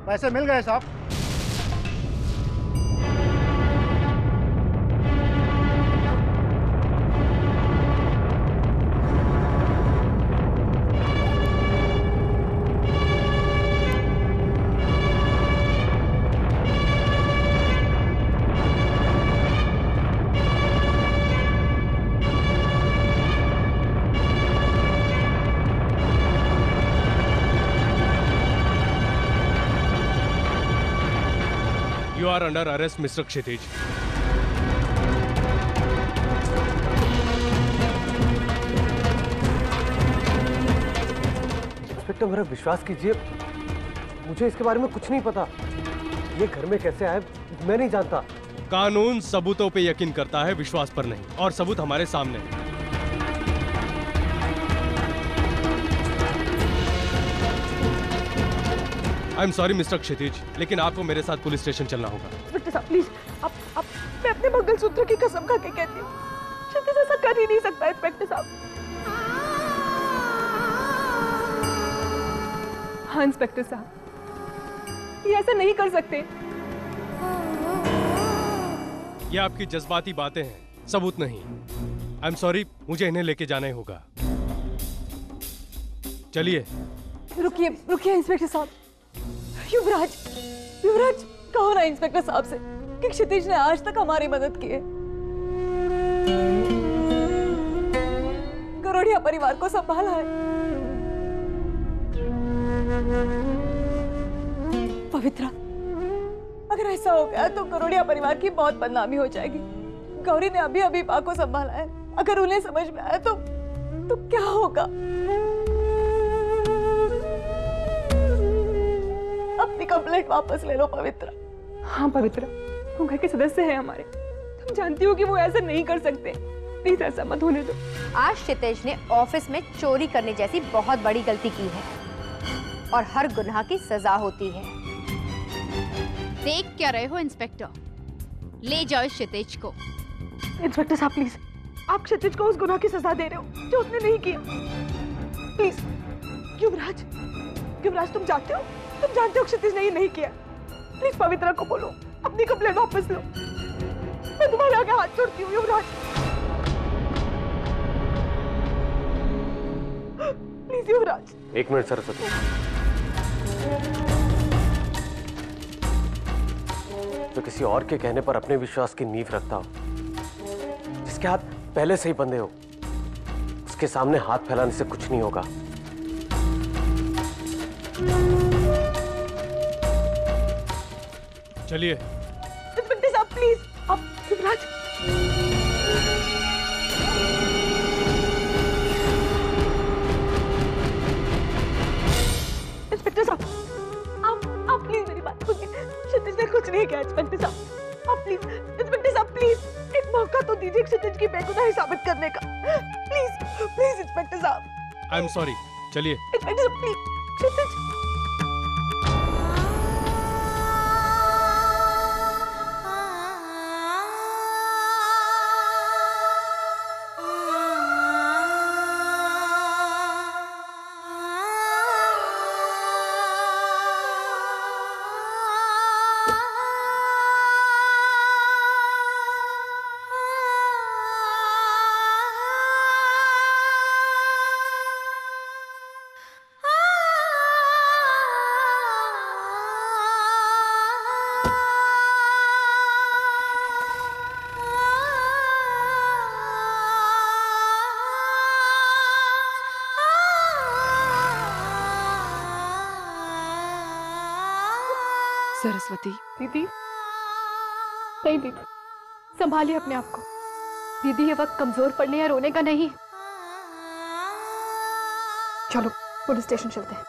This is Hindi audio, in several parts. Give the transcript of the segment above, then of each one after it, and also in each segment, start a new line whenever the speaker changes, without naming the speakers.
पैसे मिल गए साहब।
You are under arrest, Mr. Kshitij.
Inspector मेरा विश्वास कीजिए, मुझे इसके बारे में कुछ नहीं पता। ये घर में कैसे आए मैं नहीं जानता।
कानून सबूतों पे यकीन करता है, विश्वास पर नहीं, और सबूत हमारे सामने है। आई एम सॉरी मिस्टर क्षितिज, लेकिन आपको मेरे साथ पुलिस स्टेशन चलना होगा।
इंस्पेक्टर साहब प्लीज, आप मैं अपने मंगलसूत्र की कसम खा के कहती हूँ, क्षितिज ऐसा कर ही नहीं सकता। इंस्पेक्टर साहब, हाँ इंस्पेक्टर साहब, ये ऐसा नहीं कर सकते।
ये आपकी जज्बाती बातें हैं, सबूत नहीं। आई एम सॉरी, मुझे इन्हें लेके जाना ही होगा। चलिए।
रुकिए रुकिए इंस्पेक्टर साहब। युवराज, युवराज कहो ना इंस्पेक्टर साहब से कि क्षितिज ने आज तक हमारी मदद की है, करोड़िया परिवार को संभाला है। पवित्रा, अगर ऐसा हो गया तो करोड़िया परिवार की बहुत बदनामी हो जाएगी। गौरी ने अभी अभी माँ को संभाला है, अगर उन्हें समझ में आया तो क्या होगा? अपनी कंप्लेंट वापस ले लो पवित्रा। हाँ पवित्रा, तुम घर के सदस्य हैं हमारे, तुम जानती हो कि वो ऐसा नहीं कर सकते। प्लीज ऐसा मत होने दो।
आज क्षितिज ने ऑफिस में चोरी करने जैसी बहुत बड़ी गलती की है और हर गुनाह की सजा होती है।
देख क्या रहे हो इंस्पेक्टर, ले जाओ क्षितिज को।
इंस्पेक्टर साहब प्लीज, आप क्षितिज को उस गुनाह की सजा दे रहे हो जो उसने नहीं किया। प्लीज युवराज, युवराज तुम जानते हो क्षितिज ने ये नहीं किया। प्लीज पवित्रा को बोलो अपनी कंप्लेंट वापस लो। मैं तुम्हारे आगे हाथ जोड़ती हूँ युवराज, प्लीज युवराज।
एक मिनट सरस्वती, तो किसी और के कहने पर अपने विश्वास की नींव रखता हो, जिसके हाथ पहले से ही बंधे हो, उसके सामने हाथ फैलाने से कुछ नहीं होगा।
चलिए।
इंस्पेक्टर साहब प्लीज, आप युवराज। इंस्पेक्टर साहब, आप प्लीज मेरी बात सुनिए। क्षितिज ने कुछ नहीं किया इंस्पेक्टर साहब, आप प्लीज। इंस्पेक्टर साहब प्लीज एक मौका तो दीजिए क्षितिज की बेगुनाही साबित करने का। प्लीज प्लीज इंस्पेक्टर साहब।
आई एम सॉरी, चलिए।
इंस्पेक्टर साहब प्लीज, क्षितिज।
सरस्वती
दीदी, नहीं दीदी, संभालिए अपने आप को।
दीदी, ये वक्त कमजोर पड़ने या रोने का नहीं। चलो पुलिस स्टेशन चलते हैं।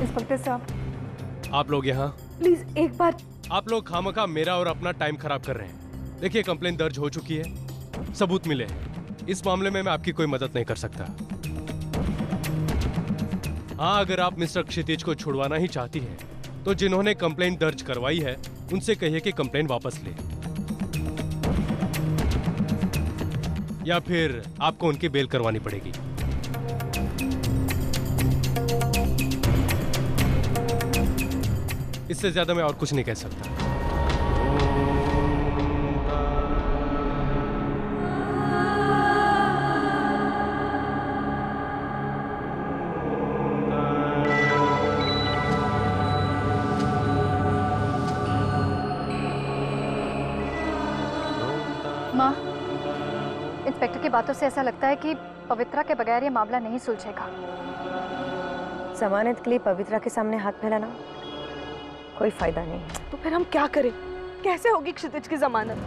इंस्पेक्टर साहब
आप लोग यहाँ?
प्लीज एक बार
आप लोग खामखा मेरा और अपना टाइम खराब कर रहे हैं। देखिए, कंप्लेन दर्ज हो चुकी है, सबूत मिले हैं। इस मामले में मैं आपकी कोई मदद नहीं कर सकता। हाँ, अगर आप मिस्टर क्षितिज को छुड़वाना ही चाहती हैं, तो जिन्होंने कंप्लेन दर्ज करवाई है उनसे कहिए कि कंप्लेन वापस ले, या फिर आपको उनकी बेल करवानी पड़ेगी। इससे ज्यादा मैं और कुछ नहीं कह सकता।
माँ, इंस्पेक्टर की बातों से ऐसा लगता है कि पवित्रा के बगैर ये मामला नहीं सुलझेगा।
जमानत के लिए पवित्रा के सामने हाथ फैलाना कोई फायदा नहीं। तो फिर हम क्या करें? कैसे होगी क्षितिज की जमानत?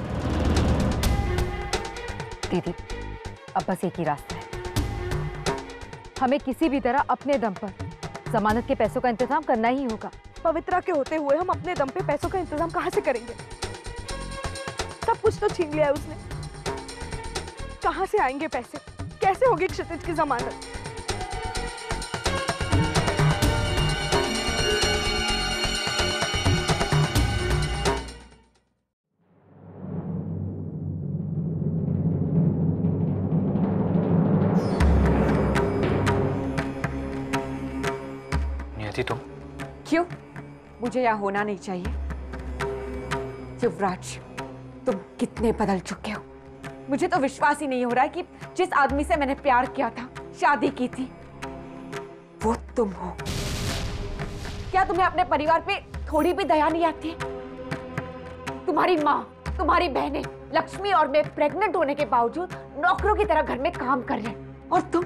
दीदी, अब बस एक ही रास्ता है। हमें किसी भी तरह अपने दम पर जमानत के पैसों का इंतजाम करना ही होगा।
पवित्रा के होते हुए हम अपने दम पे पैसों का इंतजाम कहाँ से करेंगे? सब कुछ तो छीन लिया है उसने। कहाँ से आएंगे पैसे? कैसे होगी क्षितिज की जमानत?
नियति, तुम
क्यों? मुझे यहाँ होना नहीं चाहिए। युवराज, तुम कितने बदल चुके हो। मुझे तो विश्वास ही नहीं हो रहा है कि जिस आदमी से मैंने प्यार किया था, शादी की थी, वो तुम हो। क्या तुम्हें अपने परिवार पे थोड़ी भी दया नहीं आती है? तुम्हारी माँ, तुम्हारी बहनें, लक्ष्मी और मैं प्रेग्नेंट होने के बावजूद नौकरों की तरह घर में काम कर रहे हैं, और तुम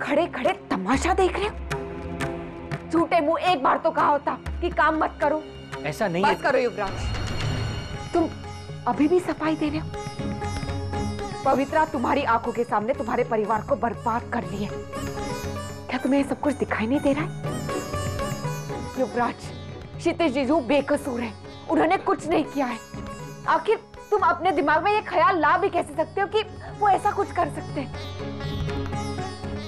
खड़े खड़े तमाशा देख रहे हो। झूठे मुंह एक बार तो कहा होता कि काम मत करो।
ऐसा नहीं
बस करो युवराज, तुम अभी भी सफाई दे रहे हो। पवित्रा तुम्हारी आंखों के सामने तुम्हारे परिवार को बर्बाद कर रही है। क्या तुम्हें ये सब कुछ दिखाई नहीं दे रहा है? युवराज, क्षितिज जीजू बेकसूर है, उन्होंने कुछ नहीं किया है। आखिर तुम अपने दिमाग में ये ख्याल ला भी कैसे सकते हो कि वो ऐसा कुछ कर सकते हैं?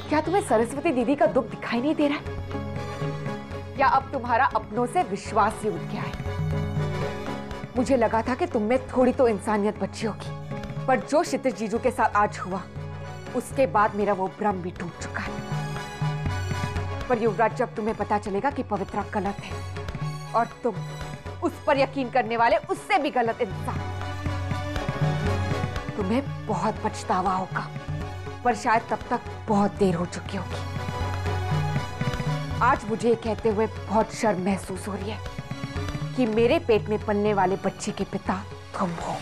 क्या तुम्हें सरस्वती दीदी का दुख दिखाई नहीं दे रहा है? या अब तुम्हारा अपनों से विश्वास ही उठ गया है? मुझे लगा था कि तुम में थोड़ी तो इंसानियत बची होगी, पर जो क्षितिज जीजू के साथ आज हुआ, उसके बाद मेरा वो भ्रम भी टूट चुका है। पर युवराज, जब तुम्हें पता चलेगा कि पवित्रा गलत है और तुम उस पर यकीन करने वाले उससे भी गलत इंसान, तुम्हें बहुत पछतावा होगा, पर शायद तब तक बहुत देर हो चुकी होगी। आज मुझे कहते हुए बहुत शर्म महसूस हो रही है कि मेरे पेट में पलने वाले बच्चे के पिता तुम हो।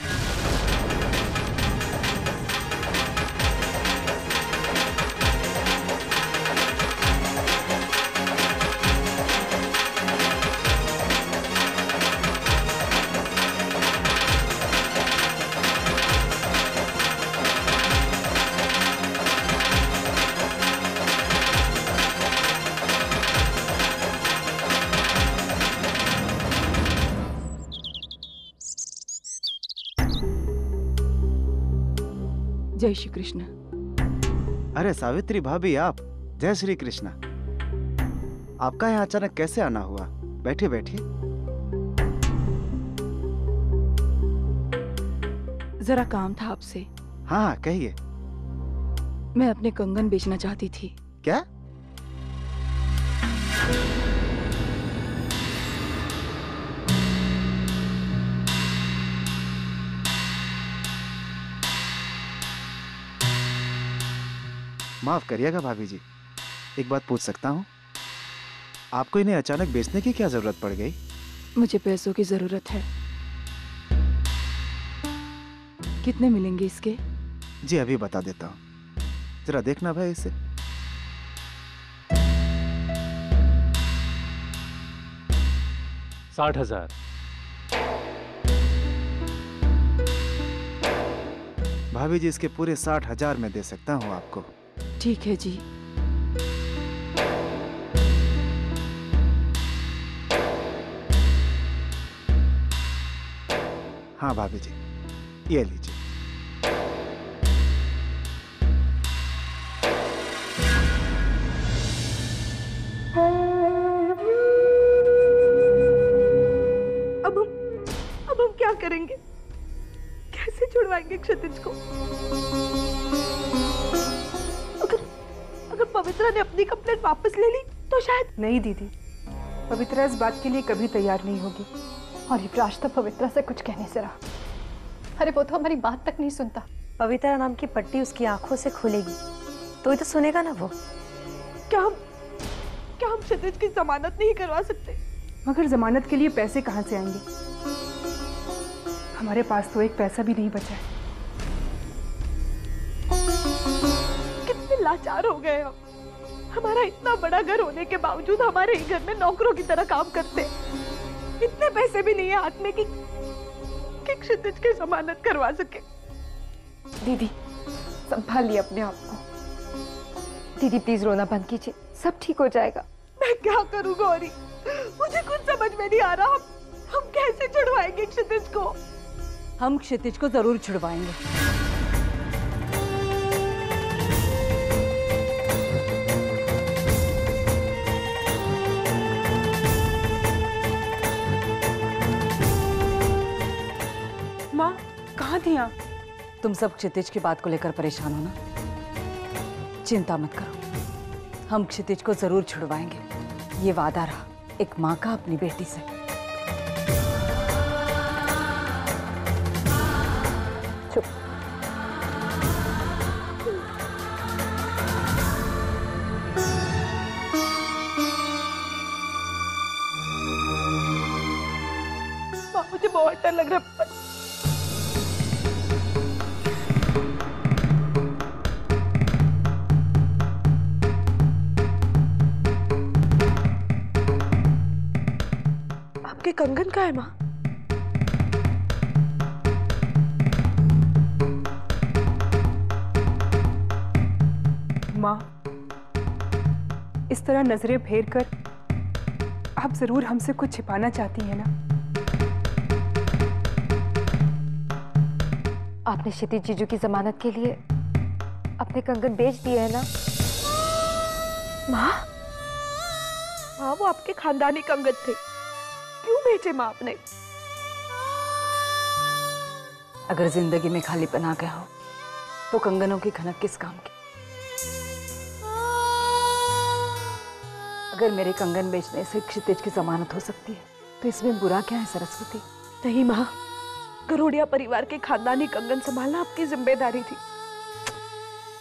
जय श्री कृष्ण।
अरे सावित्री भाभी, आप? जय श्री कृष्ण। आपका यहाँ अचानक कैसे आना हुआ? बैठिए बैठिए।
जरा काम था आपसे।
हाँ कहिए।
मैं अपने कंगन बेचना चाहती थी।
क्या? माफ करिएगा भाभी जी, एक बात पूछ सकता हूँ? आपको इन्हें अचानक बेचने की क्या जरूरत पड़ गई?
मुझे पैसों की जरूरत है। कितने मिलेंगे इसके?
जी अभी बता देता हूँ, जरा देखना भाई इसे।
$60,000।
भाभी जी, इसके पूरे 60,000 में दे सकता हूँ आपको।
ठीक है जी।
हाँ भाभी जी, ये लीजिए।
अब हम क्या करेंगे? कैसे छुड़वाएंगे क्षितिज को? अगर पवित्रा ने अपनी कंप्लेंट वापस ले ली तो शायद।
नहीं दीदी, पवित्रा इस बात के लिए कभी तैयार नहीं होगी।
और युवराज तो पवित्रा से कुछ कहने से रहा। अरे वो तो हमारी बात तक नहीं सुनता।
पवित्रा नाम की पट्टी उसकी आंखों से खुलेगी तो ही तो सुनेगा ना वो। क्या हम क्षितिज की जमानत नहीं करवा सकते?
मगर जमानत के लिए पैसे कहाँ से आएंगे? हमारे पास तो एक पैसा भी नहीं बचा है।
कितने लाचार हो गए हम। हमारा इतना बड़ा घर होने के बावजूद हमारे ही घर में नौकरों की तरह काम करते। इतने पैसे भी नहीं है हाथ में कि क्षितिज की जमानत करवा सके।
दीदी संभालिए अपने आप को।
दीदी प्लीज रोना बंद कीजिए, सब ठीक हो जाएगा।
मैं क्या करूं गौरी, मुझे कुछ समझ में नहीं आ रहा। हम कैसे छुड़वाएंगे क्षितिज को?
हम क्षितिज को जरूर छुड़वाएंगे।
माँ कहाँ थी आप?
तुम सब क्षितिज की बात को लेकर परेशान हो ना, चिंता मत करो, हम क्षितिज को जरूर छुड़वाएंगे। ये वादा रहा एक माँ का अपनी बेटी से।
चुप।
माँ मुझे बहुत डर लग रहा है। आपके कंगन का है माँ?
माँ इस तरह नजरें फेर कर आप जरूर हमसे कुछ छिपाना चाहती हैं ना?
आपने क्षितिज जीजू की जमानत के लिए अपने कंगन बेच दिए है ना?
माँ वो आपके खानदानी कंगन थे, क्यों बेचे माँ आपने?
अगर जिंदगी में खालीपन आ गया हो तो कंगनों की खनक किस काम की? अगर मेरे कंगन बेचने से क्षितिज की जमानत हो सकती है तो इसमें बुरा क्या है सरस्वती?
नहीं माँ, गरोड़िया परिवार के खानदानी कंगन संभालना आपकी जिम्मेदारी थी।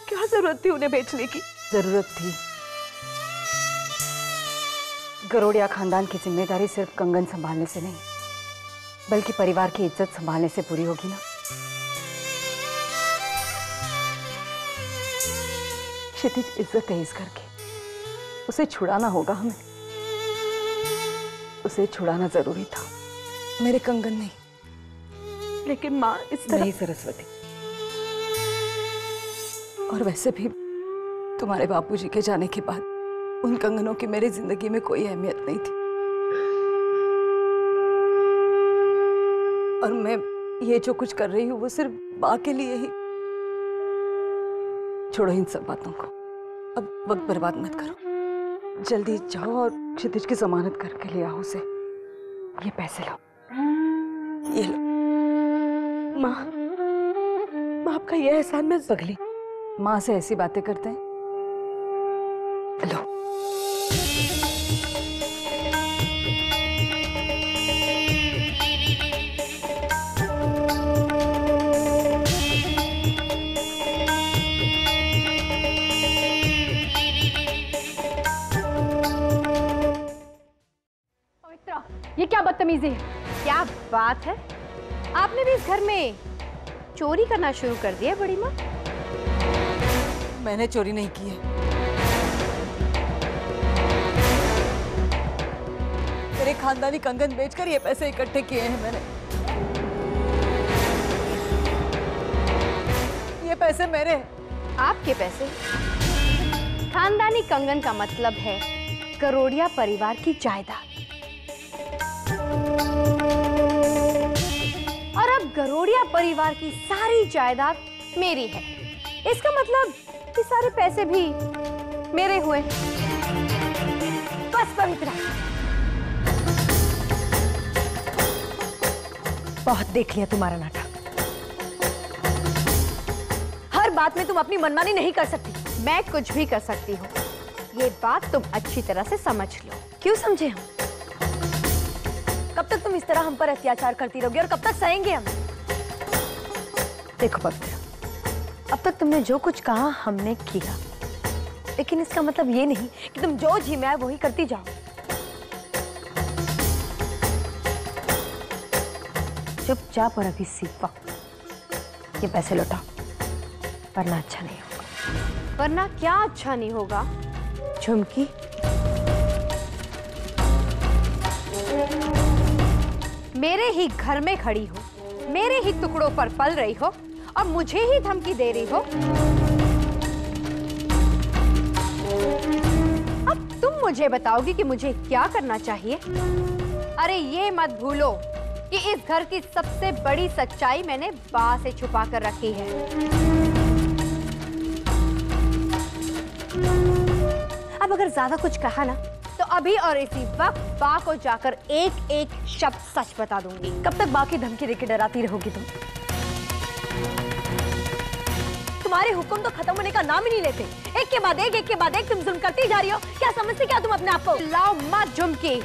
क्या जरूरत थी उन्हें बेचने की?
जरूरत थी। गरोड़िया खानदान की जिम्मेदारी सिर्फ कंगन संभालने से नहीं बल्कि परिवार की इज्जत संभालने से पूरी होगी ना। क्षितिज इज्जत है इस घर की, उसे छुड़ाना होगा हमें। उसे छुड़ाना जरूरी था, मेरे कंगन नहीं।
लेकिन माँ इस तरह
नहीं सरस्वती, और वैसे भी तुम्हारे बापूजी के जाने के बाद उन कंगनों की मेरी जिंदगी में कोई अहमियत नहीं थी। और मैं ये जो कुछ कर रही हूँ वो सिर्फ माँ के लिए ही। छोड़ो इन सब बातों को, अब वक्त बर्बाद मत करो। जल्दी जाओ और क्षितिज की जमानत करके ले आओ उसे। ये पैसे लो, ये लो।
माँ आपका ये एहसान मैं
पगली, माँ से ऐसी बातें करते हैं? लो।
पवित्रा, ये क्या बदतमीजी है?
क्या बात है, आपने भी इस घर में चोरी करना शुरू कर दिया बड़ी माँ?
मैंने चोरी नहीं की है। मेरे खानदानी कंगन बेचकर ये पैसे इकट्ठे किए हैं मैंने। ये पैसे मेरे हैं।
आपके पैसे? खानदानी कंगन का मतलब है करोड़िया परिवार की जायदाद। और अब गरोड़िया परिवार की सारी जायदाद मेरी है। इसका मतलब कि सारे पैसे भी मेरे हुए।
बस पवित्रा, बहुत देख लिया तुम्हारा नाटक। हर बात में तुम अपनी मनमानी नहीं कर सकती।
मैं कुछ भी कर सकती हूँ, ये बात तुम अच्छी तरह से समझ लो।
क्यों समझे हम? कब तक तुम इस तरह हम पर अत्याचार करती रहोगी और कब तक सहेंगे हम? देखो पवित्रा, अब तक तुमने जो कुछ कहा हमने किया, लेकिन इसका मतलब ये नहीं कि तुम जो जी में आए वही करती जाओ। चुपचाप और अभी इसी वक्त ये पैसे लौटाओ, वरना अच्छा नहीं होगा।
वरना क्या अच्छा नहीं होगा?
झुमकी,
मेरे ही घर में खड़ी हो, मेरे ही टुकड़ों पर पल रही हो और मुझे ही धमकी दे रही हो। अब तुम मुझे बताओगी कि मुझे क्या करना चाहिए? अरे ये मत भूलो कि इस घर की सबसे बड़ी सच्चाई मैंने बा से छुपा कर रखी है।
अब अगर ज्यादा कुछ कहा ना
तो अभी और इसी वक्त बा को जाकर एक एक शब्द सच बता दूंगी।
कब तक बा की धमकी देके डराती रहोगी तुम? तुम्हारे हुक्म तो खत्म होने का नाम ही नहीं लेते। एक के बाद एक तुम जुल्म करती जा रही हो। क्या समझते क्या तुम अपने आप को?
लाओ मत झुमकी,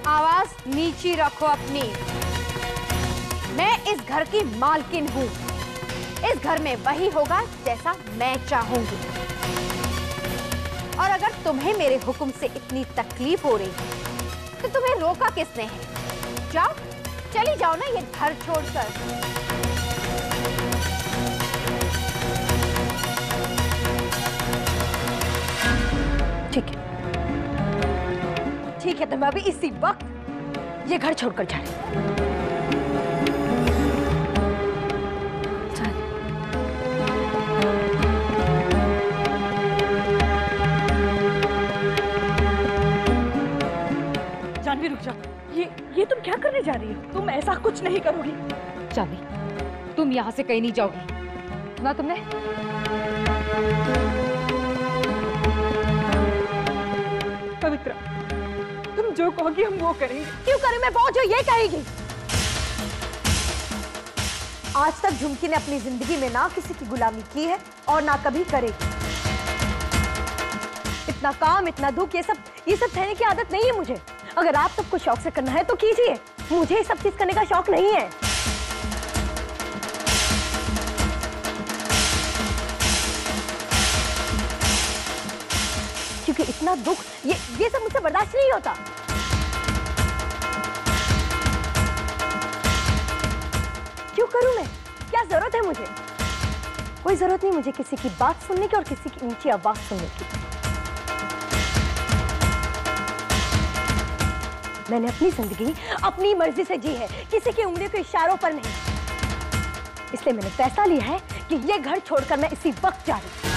आवाज नीची रखो अपनी। मैं इस घर की मालकिन हूँ। इस घर में वही होगा जैसा मैं चाहूंगी। और अगर तुम्हें मेरे हुक्म से इतनी तकलीफ हो रही है तो तुम्हें रोका किसने है? जाओ, चली जाओ ना ये घर छोड़कर।
ठीक है, तो मैं अभी इसी वक्त ये घर छोड़कर जा रही हूँ।
जानवी रुक जाओ, ये तुम क्या करने जा रही हो? तुम ऐसा कुछ नहीं करोगी।
जानवी, तुम यहाँ से कहीं नहीं जाओगी। सुना तुमने?
पवित्रा, तुम जो कहोगी हम वो करेंगे।
क्यों करें? मैं बहुत जो ये कहेगी। आज तक झुमकी ने अपनी जिंदगी में ना किसी की गुलामी की है और ना कभी करेगी। इतना काम, इतना दुख, ये सब सहने की आदत नहीं है मुझे। अगर आप सबको शौक से करना है तो कीजिए, मुझे ये सब चीज करने का शौक नहीं है। क्योंकि इतना दुख, ये सब मुझसे बर्दाश्त नहीं होता। क्यों करूं मैं? क्या जरूरत है मुझे? कोई जरूरत नहीं मुझे किसी की बात सुनने की और किसी की ऊंची आवाज सुनने की। मैंने अपनी जिंदगी अपनी मर्जी से जी है, किसी की उंगलियों के इशारों पर नहीं। इसलिए मैंने फैसला लिया है कि ये घर छोड़कर मैं इसी वक्त जा रही हूं।